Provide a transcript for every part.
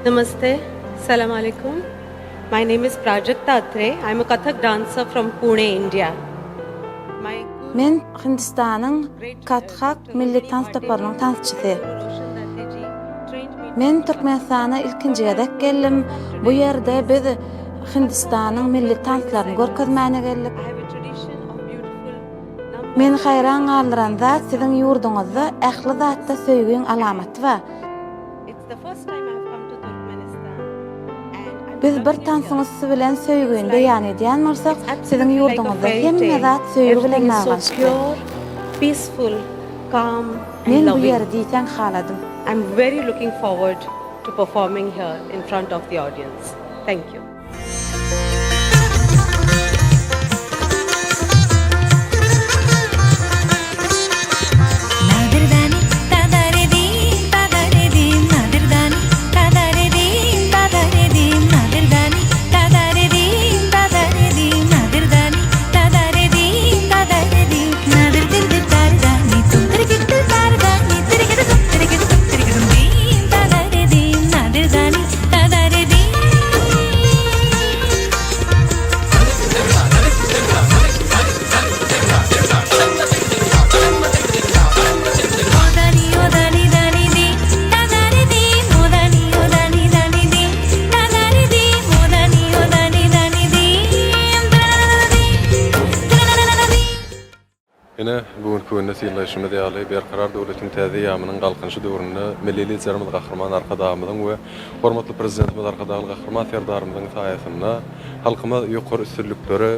Namaste, Salam Alaikum. My name is Prajakta Atre. I'm a Kathak dancer from Pune, India. Men Hindistan'ın Kathak milli dans toparının dansçısı. Men Türkmenistan'a ilkinci gedek geldim. Bu yerde biz Hindistan'ın milli danslaryny görkezmäne geldik. Men hayran galdyran zat siziň ýurduňyzda ähli zatda söýgüň alamaty bar. Biz bir tansyňyz bilen söýgüni beýan edýän bolsak, siziň ýurduňyzda hemme zat söýgü bilen nalaşdy. Peaceful, calm, and Men bu loving. ýerde diýsen haladym. I'm very looking forward to performing here in front of the audience. Thank you. Ene bugünkü günde siyleşme diýaly berkarar döwletiň täze ýamynyň galkynşy döwründe milli liderimiz gahryman arkadamyň we hormatly prezidentimiz arkadaly gahryman serdarymyň saýasynda halkyma ýokary üstünlikleri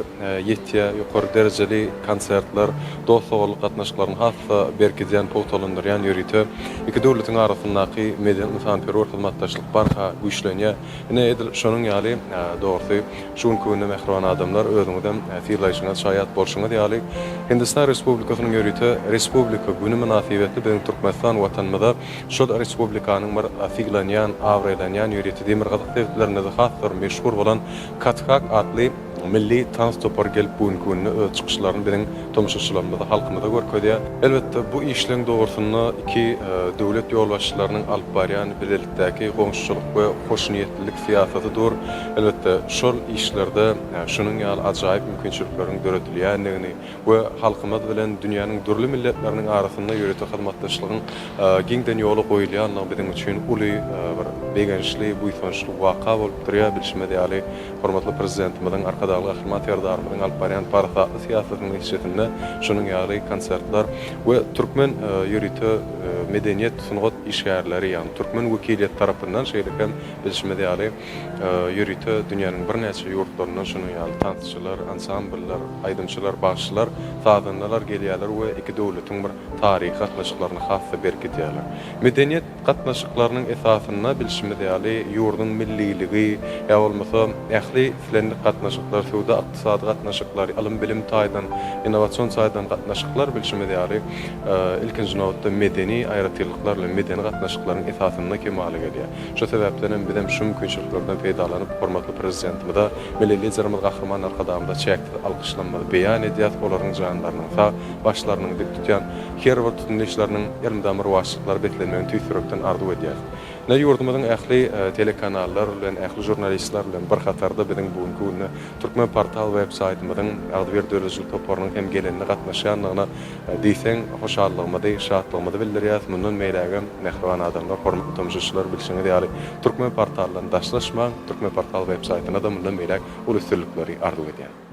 ýetýä, ýokary derejeli konsertler, dostluk gatnaşyklaryny hassa berkizýän powtalandyrýan ýörüte iki döwletiň arasyndaky medial misafirperwer hyzmatdaşlyk barha güýçlenýär. Ene edil şonuň ýaly dogry şuň günde mehriban adamlar özüňizden siyleşiňiz şaýat bolşuňyz ýaly Hindistan Respublikasynyň ýörüte Respublika güni münasibetli biziň Türkmenistan watanymyzda şol respublikanyň bir fiýlanýan, awrelenýan ýörüte demir gazyk devletlerinde hasdyr meşhur bolan Kathak adly milli dans topar gelip bugünkü günde öz çykyşlaryny biziň tomuşçylarymyzda halkymyzda görkezýär. Elbetde bu işleň dogrusyny iki döwlet ýolbaşçylarynyň alyp barýan birlikdäki goňşuçylyk we hoşniýetlilik siýasatydyr. Elbetde şol işlerde şunyň ýaly ajaýyp mümkinçilikleriň göretilýändigini we halkymyz bilen dünýäniň durly milletleriniň arasynda ýörüte hyzmatdaşlygyň giňden ýoly goýulýanlygy biziň üçin uly bir begençli buýsançly waka bolup durýar bilişmedi ýaly hormatly prezidentimiziň arkadaly gahryman serdarymyň alyp barýan parsa siýasatynyň işletinde şunyň ýaly konsertler we türkmen ýörüte medeniýet sunugat işgärleri ýani türkmen wekiliýet tarapyndan şeýleken bilişmedi ýaly ýörüte dünýäniň bir näçe ýurtlaryndan şunyň ýaly tansçylar, ansambller, aýdymçylar, bagşylar, sadanlar gelýärler we iki döwletiň bir taryhy gatnaşyklaryny hassa berkitýärler. Medeniýet gatnaşyklarynyň esasyna bilişmedi ýaly ýurdun milliligi ýa bolmasa ähli filenlik gatnaşyklar, söwda ykdysady gatnaşyklar, ilim bilim taýdan, innovasiýon taýdan gatnaşyklar bilişmedi ýaly ilkinji nowatda medeni aýratylyklar bilen medeni gatnaşyklaryň esasyna kemale gelýär. Şo sebäpden hem bizim şu mümkinçiliklerden peýdalanyp hormatly prezidentimize milli liderimiz gahryman arkadamda çäkdi alkışlanmaly beýan edýär olaryň janlarynyň sa başlarynyň dik tutýan her bir tutunýaçlarynyň ýerlemdämir waşyklar betlenmegini tüýsürekden arzu edýär. Ne ýurdumyzyň ähli telekanallar bilen ähli jurnalistler bilen bir hatarda biziň bugünkü günde Türkmen portal web saytymyzyň agdyr döwletçilik toparynyň hem gelenine gatnaşanlygyna diýseň hoşallygymyzy, şatlygymyzy bildirýär. Mundan meýläge mehriban adamlar, hormatly tomuşçylar bilişiňiz ýaly Türkmen portallaryny daşlaşmaň, Türkmen portal web saytyna da mundan meýläge uly üstünlikleri arzu edýär.